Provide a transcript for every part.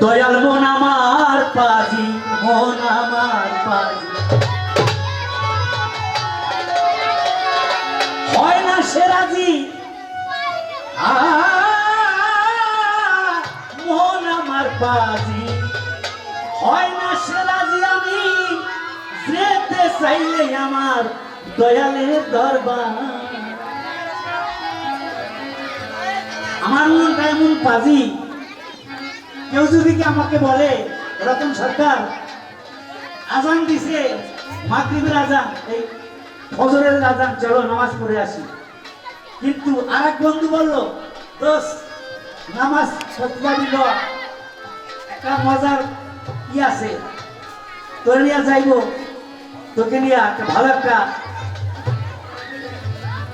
দয়াল মন আমার পাজি, মন আমার পাজি, হয় না সে রাজি। মন আমার পাজি, হয় না সে রাজি। আমি যেতে চাইলে আমার দয়ালের দরবার। আমার মনটা এমন পাজি, কেউ যদি কি আমাকে বলে রতন সরকার আজান দিছে, মাগরিবের আজান, এই ফজরের আজান, চলো নামাজ পড়ে আসি। কিন্তু আরেক বন্ধু বলল, দোস্ত নামাজ সত্যা দিল, একটা মজার কি আছে, তোর নিয়ে যাইব, তোকে নিয়ে একটা ভালো একটা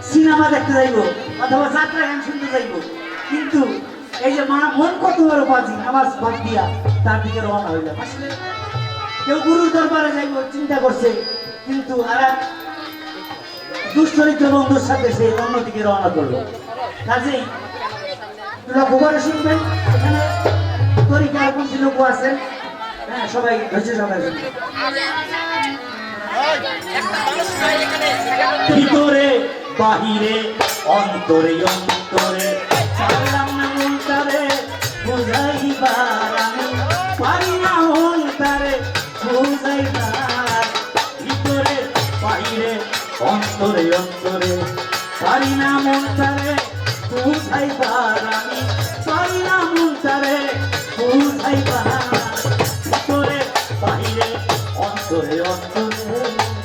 সিনেমা দেখতে যাইব অথবা যাত্রা গান শুনতে যাইব। কিন্তু এই যে মন কত বড় পাজি, নামাজ বাদ দিয়া তার দিকে রওনা হইল। আসলে কেউ গুরুর দরবারে যাইব চিন্তা করছে, কিন্তু আর এক দুশ্চরিত্র বন্ধুর সাথে সে অন্যদিকে রওনা করলো। কাজেই লক্ষ্য করে শুনবেন, এখানে তরিকার কোন লোক আছেন, হ্যাঁ সবাই হয়েছে, সবাই ভিতরে বাহিরে অন্তরে অন্তরে পারলাম না মনটারে বুঝাইবার, আমি পারি না মনটারে বুঝাইবার। ভিতরে বাহিরে অন্তরে অন্তরে পারি না মনটারে বুঝাইবার, আমি পারি না মনটারে বুঝাইবার। ভিতরে বাহিরে অন্তরে অন্তরে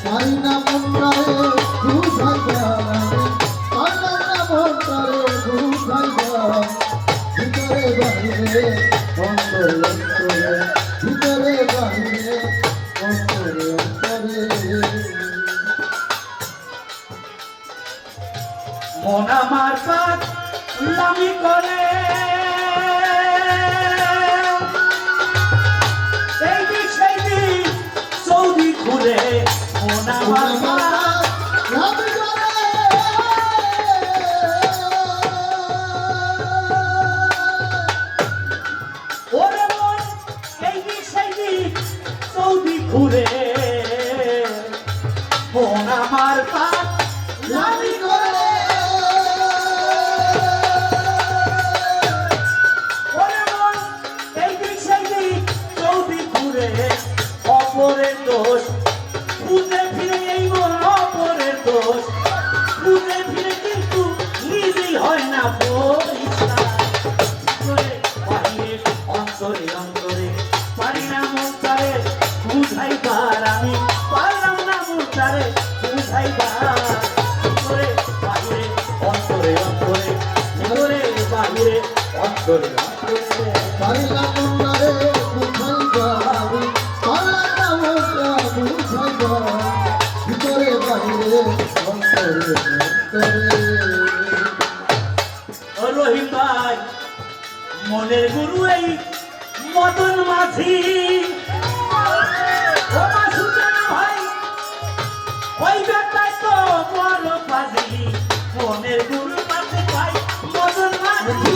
পারি না মনটারে বুঝাইবার, পারি না মনটারে বুঝাইবার। ভিতরে বাহিরে অন্তরে অন্তরে, ভিতরে বাহিরে অন্তরে অন্তরে। মন আমার পাগলামি করে, এই দিক সেই দিক সৌদি ঘুরে। মন আমার পাগলামি করে, ওরে মন এই দিক সেই দিক সৌদি ঘুরে। মন আমার পাগলামি করে, ওরে মন এই দিক সেই দিক সৌদি ঘুরে। অপরের দোষ বুঝে ফিরে, এই মন অপরের দোষ বুঝে ফিরে, কিন্তু নিজেই হয় না পরিষ্কার। ভিতরে বাহিরে অন্তরে অন্তরে পারি না মনটারে বুঝাইবার, আমি পারলাম না মনটারে বুঝাইবার। ভিতরে বাহিরে অন্তরে অন্তরে, ভিতরে বাহিরে অন্তরে অন্তরে। পারি না মনটারে বুঝাইবার, পারি না মনটা বুঝাইবার। ভিতরে বাহিরে অন্তরে অন্তরে। ও রহিম ভাই, মনের গুরু এই মদন মাঝি, ও মাসুদান ভাই, ওই বেটাই তো বড় পাজি। মনের গুরু মাঝে ভাই মদন মাঝি,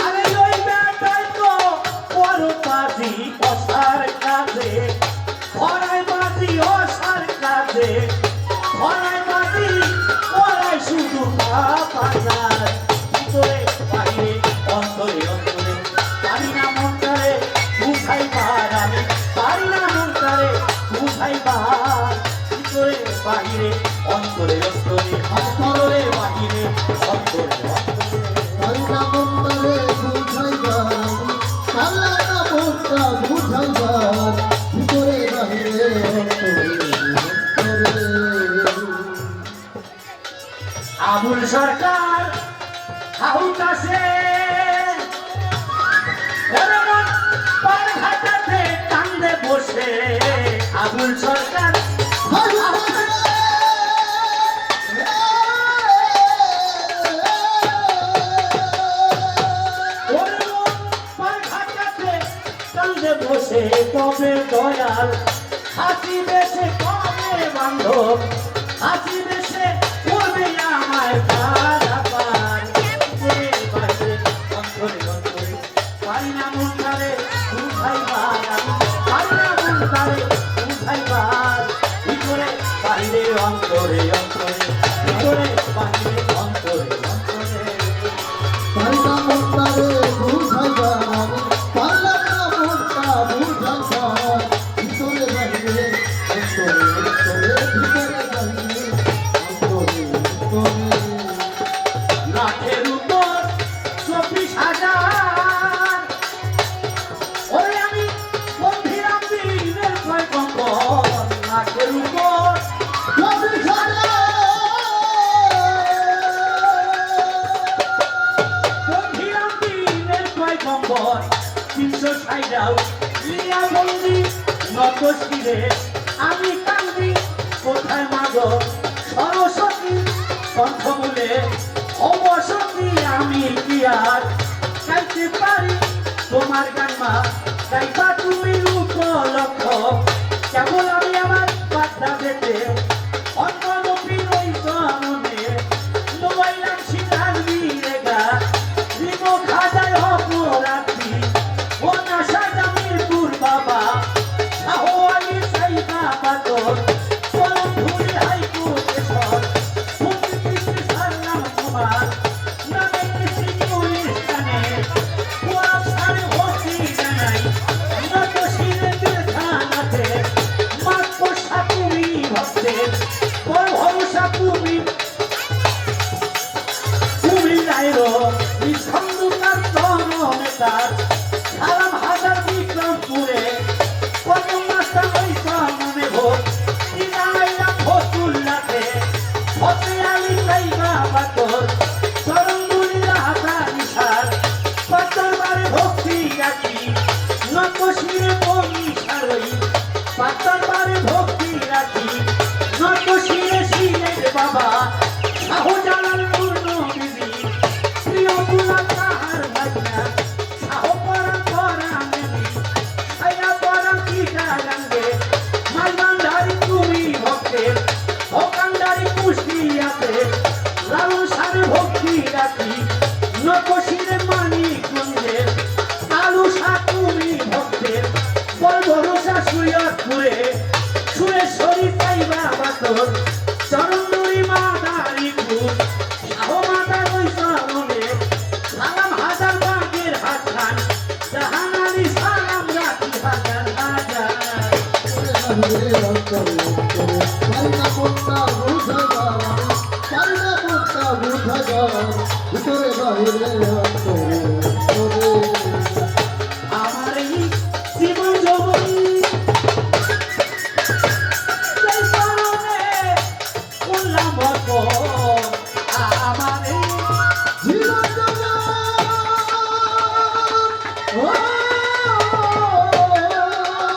আরে ওই বেটাই তো বড় পাজি। অসার কাজে ধরায় বাজি, অসার কাজে ধরায় বাজি, ওরাই শুধু পাজার। ভিতরে বাহিরে অন্তরে অন্তরে পারি না মনটারে বুঝাইবার, আমি পারি না মনটারে বুঝাইবার। ভিতরে বাহিরে অন্তরে অন্তরে, ভিতরে বাহিরে অন্তরে অন্তরে। পারি না মনটারে বুঝাইবার, পারি না মনটা বুঝাইবার। ভিতরে বাহিরে অন্তরে অন্তরে। আবুল সরকার হাউকাছে পার ঘাটাতে কান্দে বসে। আবুল সরকার সে কবে দয়াল হাসিবে সে কবে বান্ধব হাসিবে সে করবে আমায় পারাপার করে বাইরে অন্তরে অন্তরে পারি না মন তারে বুঝাইবার আমি পারি না মন তারে বুঝাইবার ভিতরে বাইরে অন্তরে অন্তরে ভিতরে বাইরে অন্তরে অন্তরে পাল্লা মন্দারে বুঝাইবার আমি পাল্লা মন্তা বুঝাইবার ভিতরে বাহিরে অন্তরে অন্তরে ভিতরে বাহিরে অন্তরে অন্তরে লাখের উপর 24,000 ওরে আমি বন্ধিরাম দিনের ছয় কম্বল লাখের উপর বন্ধিরাম দিনের ছয় কম্বল 360 লিয়া বন্দি নত শিরে আমি কান্দি কোথায় মাগো সরস্বতী কণ্ঠমূলে অবসতী আমি কি আর গাইতে পারি তোমার গান মা গাইবা তুমি উপলক্ষ কেবল আমি আমার বার্তা যেতে অন্যমুখী নই মনে নোয়াইলাম সিদ্ধার বিরেগা রিমো খাজায় অপরাধী ও না সাজামির পুর বাবা শাহো আলী সাই বাবা তোর পরম ধুলি হাইকোর্টে সর মুক্তি সারলাম তোমার নামে কৃষি পুলিশ জানে পুরা সারে হসি জানাই নত শিরে থানাতে মাত্র সাতুরি ভক্তে বড় ভরসা তুমি তুমি লাইরো নিঃসন্দেহার জননেতার সালাম হাজার বিক্রমপুরে কত মাস্টার হইতা মনে ভোর ইলাইলা ফতুল্লাতে ফতে আলী সাইবা বাতর চরণগুলিলা হাজার নিশার পাতরবারে ভক্তি রাখি নত শিরে বমি সারই পাতরবারে ভক্তি রাখি নত শিরে শিরে বাবা শাহজালাল পূর্ণ বিবি প্রিয় তুলা তাহার ভাইনা শাহ পরাণ পরাণ দেবী ছায়া পরাণ কিটা গাঙ্গে মাইবান্ধারি তুমি ভক্তের ভোকান্ডারি কুষ্টিয়াতে লালন সারে ভক্তি রাখি নকশিরে মানি কুঞ্জের আলু সা তুমি ভক্তের বল ভরসা সুয়তপুরে সুরেশ্বরী চাইবা বাতর চরণদুরি মাদারি খুব শাহ মাতার ওই চরণে সালাম হাজার বাগের হাত খান জাহানারি সালাম রাখি হাজার হাজার বাহিরে অন্তরে অন্তরে পাল্লা মন্তা বুঝাইবার আমি পাল্লা মন্তা বুঝাইবার ভিতরে বাহিরে অন্তরে অন্তরে আমার এই জীবন যৌবন সেই চরণে উল্লাম ভরপুর আমার এই জীবন জগৎ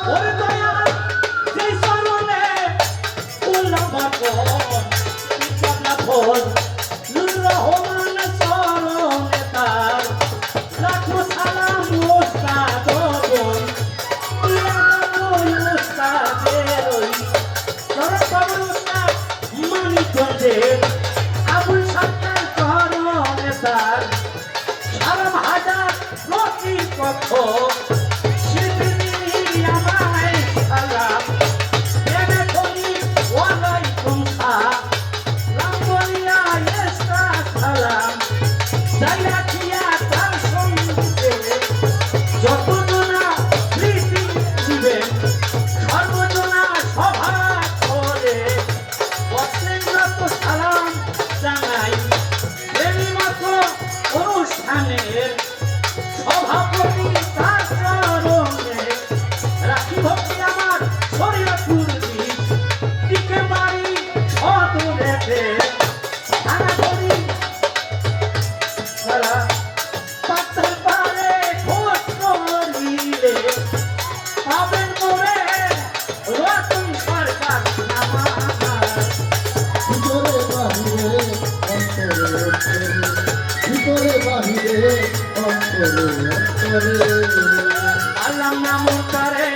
ওরে দয়াল সেই চরণে উল্লাম ভরপুর বিপ্লব ভোর নুর রহমান চরণে তার লাখো সালাম ওস্তাদ বোন ওস্তাদের ওই চরণ ওস্তাদ মানিকগঞ্জের আবুল সত্তার চরণে তার সালাম হাজার প্রতিপক্ষ শিল্পী আমায় সালাম দেবে তুমি ওয়ালাইকুম সালাম বলিয়া এসা সালাম যাইয়া খিয়া তার সঙ্গে যতজনা প্রীতি দিবেন সর্বজনা সভা করে অত্যন্ত সালাম জানাই এরই মাত্র অনুষ্ঠানের সভাপতি তার চরণে রাখি ভক্তি আমার শরীয়তপুর দিকে বাড়ি সদরেতে থানা করি সারা বাহিরে অন্তরে অন্তরে আল্লাহ নামন তারে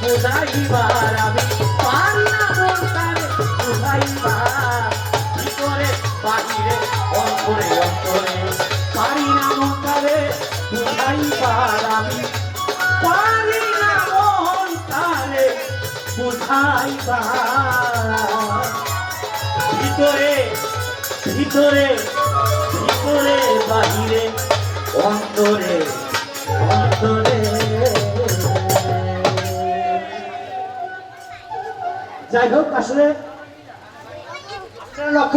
বুঝাইবার আমি পারি না মন তারে বুঝাইবার ভিতরে বাহিরে অন্তরে অন্তরে পারি না মন তারে বুঝাইবার আমি পারি না মন তারে বুঝাইবার ভিতরে ভিতরে ভিতরে বাহিরে অন্তরে অন্তরে যাই হোক আসলে আপনারা লক্ষ্য